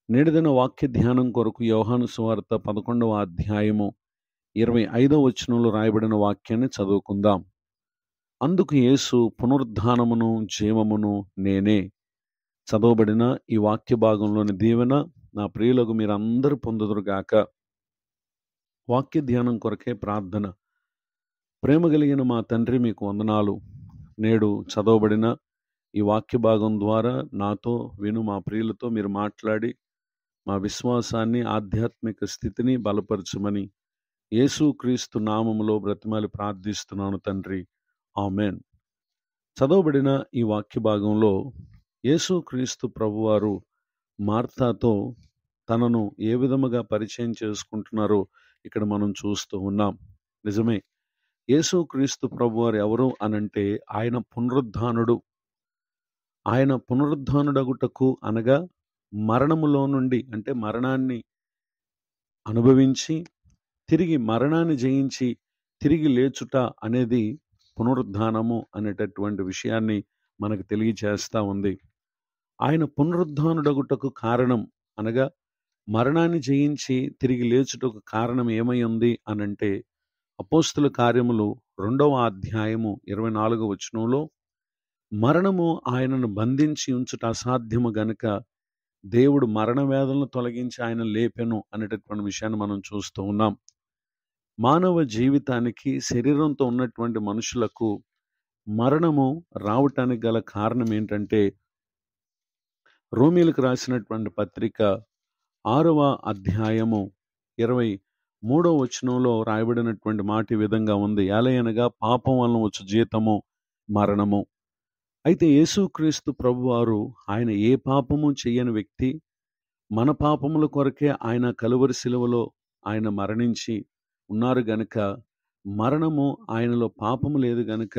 నేటిదిన వాక్య ధ్యానం కొరకు యోహాను సువార్త 11వ అధ్యాయము 25వ వచనంలో రాయబడిన వాక్యాన్ని చదువుకుందాం. అందుకు యేసు పునరుద్ధానమును జీవమును నేనే. చదవబడిన ఈ వాక్య భాగంలోని దీవెన నా ప్రియులకు మీరందరూ పొందుదురుగాక. వాక్య ధ్యానం కొరకే ప్రార్థన. ప్రేమ కలిగిన మా తండ్రి, మీకు వందనాలు. నేడు చదవబడిన ఈ వాక్య భాగం ద్వారా నాతో విను మా ప్రియులతో మీరు మాట్లాడి మా విశ్వాసాన్ని, ఆధ్యాత్మిక స్థితిని బలపరచమని యేసుక్రీస్తు నామములో బ్రతిమాలి ప్రార్థిస్తున్నాను తండ్రి. ఆమెన్. చదవబడిన ఈ వాక్య భాగంలో యేసుక్రీస్తు ప్రభువారు మార్తాతో తనను ఏ విధముగా పరిచయం చేసుకుంటున్నారో ఇక్కడ మనం చూస్తూ ఉన్నాం. నిజమే, యేసుక్రీస్తు ప్రభువారు ఎవరు అనంటే ఆయన పునరుద్ధానుడు. ఆయన పునరుద్ధానుడగుటకు అనగా మరణములో నుండి, అంటే మరణాన్ని అనుభవించి తిరిగి మరణాన్ని జయించి తిరిగి లేచుట అనేది పునరుద్ధానము అనేటటువంటి విషయాన్ని మనకు తెలియచేస్తూ ఉంది. ఆయన పునరుద్ధానుడగుటకు కారణం అనగా మరణాన్ని జయించి తిరిగి లేచుటకు కారణం ఏమై ఉంది అనంటే అపోస్తుల కార్యములు 2వ అధ్యాయము 24వ వచనంలో మరణము ఆయనను బంధించి ఉంచుట అసాధ్యము గనుక దేవుడు మరణ వేదనను తొలగించి ఆయన లేపెను అనేటటువంటి విషయాన్ని మనం చూస్తూ ఉన్నాం. మానవ జీవితానికి శరీరంతో ఉన్నటువంటి మనుషులకు మరణము రావటానికి గల కారణం ఏంటంటే రోమీలకు రాసినటువంటి పత్రిక 6వ అధ్యాయము 23వ వచనంలో రాయబడినటువంటి మాట ఈ విధంగా ఉంది. ఎలయనగా పాపం వలన వచ్చు జీతము మరణము. అయితే యేసుక్రీస్తు ప్రభువారు ఆయన ఏ పాపము చెయ్యని వ్యక్తి. మన పాపముల కొరకే ఆయన కలువరి శిలువలో ఆయన మరణించి ఉన్నారు గనుక మరణము ఆయనలో పాపము లేదు గనుక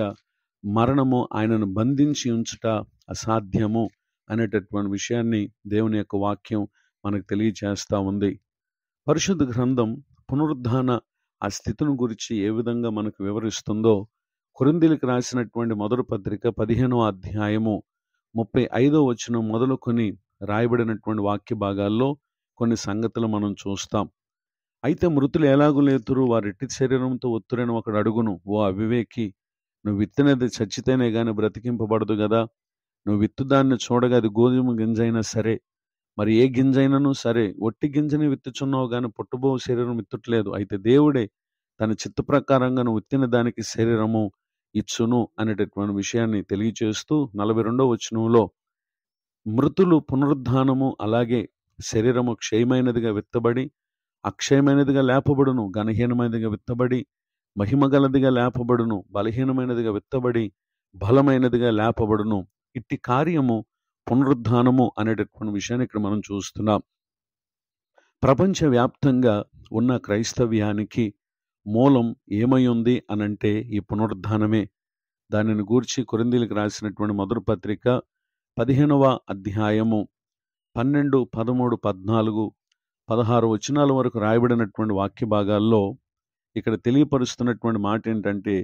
మరణము ఆయనను బంధించి ఉంచుట అసాధ్యము అనేటటువంటి విషయాన్ని దేవుని యొక్క వాక్యం మనకు తెలియచేస్తూ ఉంది. పరిశుద్ధ గ్రంథం పునరుద్ధాన ఆ స్థితిని గురించి ఏ విధంగా మనకు వివరిస్తుందో కొరింథీయులకు రాసినటువంటి మొదటి పత్రిక 15వ అధ్యాయము 35వ వచనం మొదలుకొని రాయబడినటువంటి వాక్య భాగాల్లో కొన్ని సంగతులు మనం చూస్తాం. అయితే మృతులు ఎలాగూ లేతురు, వారి ఎట్టి శరీరంతో ఒత్తురని ఒకడు అడుగును. ఓ అవివేకి, నువ్వు విత్తనేది చచ్చితేనే గాని బ్రతికింపబడదు కదా. నువ్వు విత్తుదాన్ని చూడగా అది గోధుమ గింజైనా సరే, మరి ఏ గింజైనను సరే, ఒట్టి గింజని విత్తుచున్నావు గాని పుట్టబో శరీరం విత్తుట్లేదు. అయితే దేవుడే తన చిత్త ప్రకారంగా నువ్వు విత్తిన దానికి శరీరము ఇచ్చును అనేటటువంటి విషయాన్ని తెలియచేస్తూ 42వ వచనంలో మృతులు పునరుద్ధానము అలాగే శరీరము క్షయమైనదిగా విత్తబడి అక్షయమైనదిగా లేపబడును, ఘనహీనమైనదిగా విత్తబడి మహిమగలదిగా లేపబడును, బలహీనమైనదిగా విత్తబడి బలమైనదిగా లేపబడును. ఇట్టి కార్యము పునరుద్ధానము అనేటటువంటి విషయాన్ని ఇక్కడ మనం చూస్తున్నాం. ప్రపంచవ్యాప్తంగా ఉన్న క్రైస్తవ్యానికి మూలం ఏమై ఉంది అనంటే ఈ పునరుద్ధానమే. దానిని గూర్చి కొరింథీయులకు రాసినటువంటి మొదటి పత్రిక 15వ అధ్యాయము 12, 13, 14, 16 వచనాల వరకు రాయబడినటువంటి వాక్య భాగాల్లో ఇక్కడ తెలియపరుస్తున్నటువంటి మాట ఏంటంటే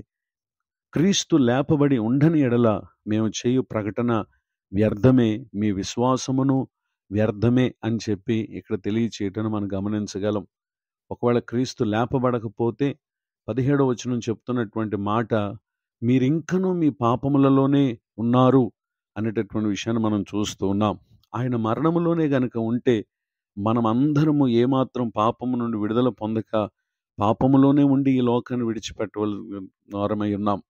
క్రీస్తు లేపబడి ఉండని ఎడల మేము చేయు ప్రకటన వ్యర్థమే, మీ విశ్వాసమును వ్యర్థమే అని చెప్పి ఇక్కడ తెలియచేయటను మనం గమనించగలం. ఒకవేళ క్రీస్తు లేపబడకపోతే 17వ వచనం చెప్తున్నటువంటి మాట మీరింకనూ మీ పాపములలోనే ఉన్నారు అనేటటువంటి విషయాన్ని మనం చూస్తూ ఉన్నాం. ఆయన మరణములోనే గనుక ఉంటే మనం అందరము ఏమాత్రం పాపము నుండి విడుదల పొందక పాపములోనే ఉండి ఈ లోకాన్ని విడిచిపెట్టవలమై ఉన్నాం.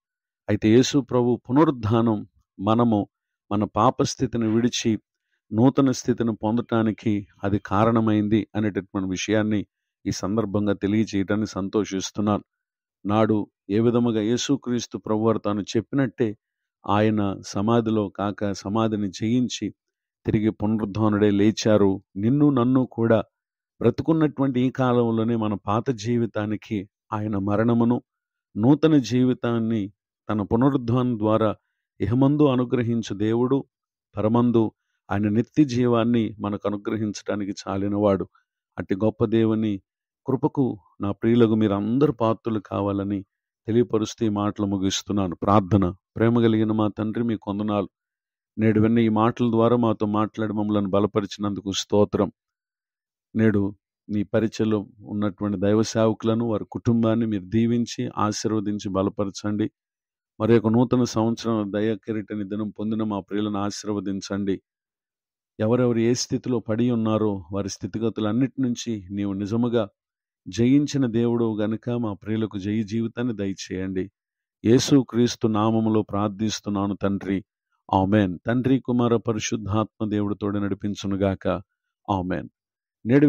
అయితే యేసు ప్రభు పునరుద్ధానం మనము మన పాపస్థితిని విడిచి నూతన స్థితిని పొందటానికి అది కారణమైంది అనేటటువంటి విషయాన్ని ఈ సందర్భంగా తెలియజేయటాన్ని సంతోషిస్తున్నాను. నాడు ఏ విధముగా యేసుక్రీస్తు ప్రభువారు తాను చెప్పినట్టే ఆయన సమాధిలో కాక సమాధిని జయించి తిరిగి పునరుద్ధానుడై లేచారు. నిన్ను నన్ను కూడా బ్రతుకున్నటువంటి ఈ కాలంలోనే మన పాత జీవితానికి ఆయన మరణమును నూతన జీవితాన్ని తన పునరుద్ధానం ద్వారా ఇహమందు అనుగ్రహించు దేవుడు పరమందు ఆయన నిత్య జీవాన్ని మనకు అనుగ్రహించడానికి చాలినవాడు. అట్టి గొప్ప దేవుని కృపకు నా ప్రియులకు మీరు అందరు పాత్రులు కావాలని తెలియపరుస్తూ ఈ మాటలు ముగిస్తున్నాను. ప్రార్థన. ప్రేమ కలిగిన మా తండ్రి, మీకు వందనాలు. నేడు విన్న ఈ మాటల ద్వారా మాతో మాట్లాడి మమ్మల్ని బలపరిచినందుకు స్తోత్రం. నేడు నీ పరిచయలో ఉన్నటువంటి దైవ సేవకులను, వారి కుటుంబాన్ని మీరు దీవించి ఆశీర్వదించి బలపరచండి. మరి యొక్క నూతన సంవత్సరం దయా కిరీటని దినం పొందిన మా ప్రియులను ఆశీర్వదించండి. ఎవరెవరు ఏ స్థితిలో పడి ఉన్నారో వారి స్థితిగతులన్నిటి నుంచి నీవు నిజముగా జయించిన దేవుడు గనుక మా ప్రియులకు జయ జీవితాన్ని దయచేయండి. యేసు క్రీస్తు నామములో ప్రార్థిస్తున్నాను తండ్రి, ఆమెన్. తండ్రి, కుమార, పరిశుద్ధాత్మ దేవుడితోడే నడిపించునుగాక, ఆమెన్. నేడు